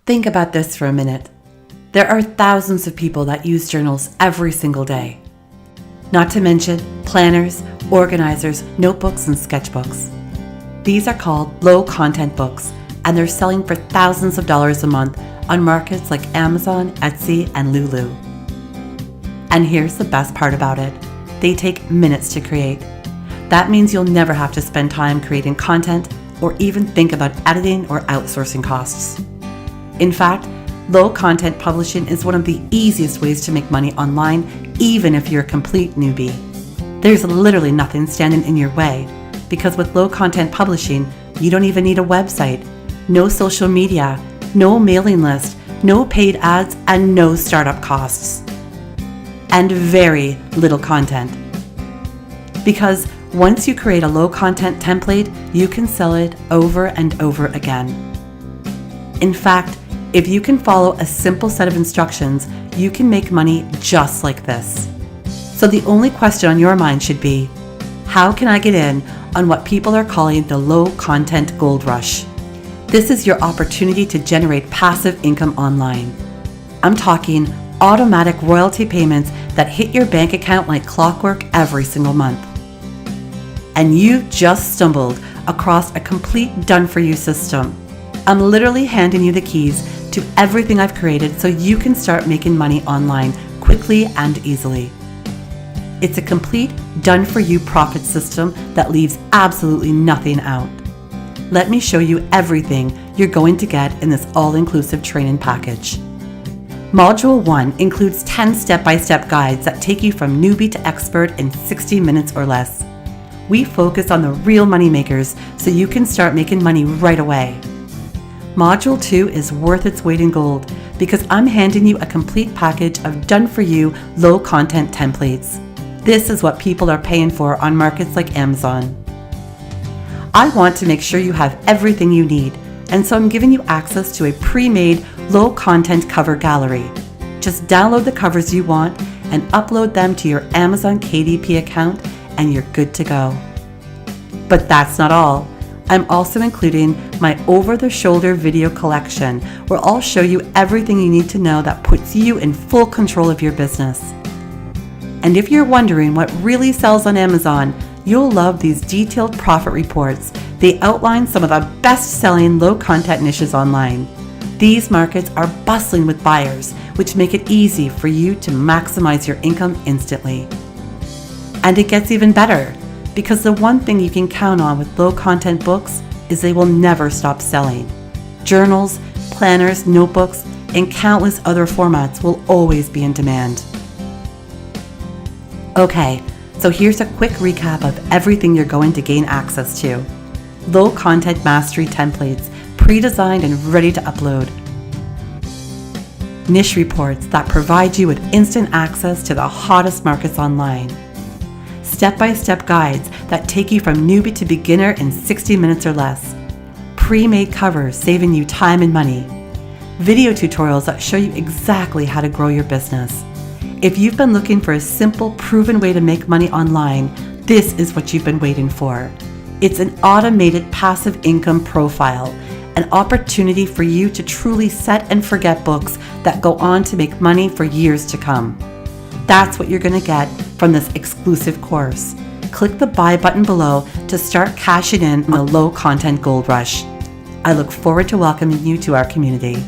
Think about this for a minute. There are thousands of people that use journals every single day. Not to mention planners, organizers, notebooks, and sketchbooks. These are called low-content books, and they're selling for thousands of dollars a month on markets like Amazon, Etsy, and Lulu. And here's the best part about it. They take minutes to create. That means you'll never have to spend time creating content or even think about editing or outsourcing costs. In fact, low-content publishing is one of the easiest ways to make money online, even if you're a complete newbie. There's literally nothing standing in your way, because with low-content publishing, you don't even need a website, no social media, no mailing list, no paid ads, and no startup costs. And very little content. Because once you create a low-content template, you can sell it over and over again. In fact, if you can follow a simple set of instructions, you can make money just like this. So the only question on your mind should be, how can I get in on what people are calling the low-content gold rush? This is your opportunity to generate passive income online. I'm talking automatic royalty payments that hit your bank account like clockwork every single month. And you've just stumbled across a complete done-for-you system. I'm literally handing you the keys to everything I've created so you can start making money online quickly and easily. It's a complete done-for-you profit system that leaves absolutely nothing out. Let me show you everything you're going to get in this all-inclusive training package. Module 1 includes 10 step-by-step guides that take you from newbie to expert in 60 minutes or less. We focus on the real money makers so you can start making money right away. Module 2 is worth its weight in gold because I'm handing you a complete package of done-for-you, low-content templates. This is what people are paying for on markets like Amazon. I want to make sure you have everything you need, and so I'm giving you access to a pre-made, low-content cover gallery. Just download the covers you want and upload them to your Amazon KDP account, and you're good to go. But that's not all. I'm also including my over-the-shoulder video collection, where I'll show you everything you need to know that puts you in full control of your business. And if you're wondering what really sells on Amazon, you'll love these detailed profit reports. They outline some of the best-selling low-content niches online. These markets are bustling with buyers, which make it easy for you to maximize your income instantly. And it gets even better, because the one thing you can count on with low-content books is they will never stop selling. Journals, planners, notebooks, and countless other formats will always be in demand. Okay, so here's a quick recap of everything you're going to gain access to. Low-content mastery templates, pre-designed and ready to upload. Niche reports that provide you with instant access to the hottest markets online. Step-by-step guides that take you from newbie to beginner in 60 minutes or less. Pre-made covers saving you time and money. Video tutorials that show you exactly how to grow your business. If you've been looking for a simple, proven way to make money online, this is what you've been waiting for. It's an automated passive income profile, an opportunity for you to truly set and forget books that go on to make money for years to come. That's what you're going to get from this exclusive course. Click the buy button below to start cashing in on the low-content gold rush. I look forward to welcoming you to our community.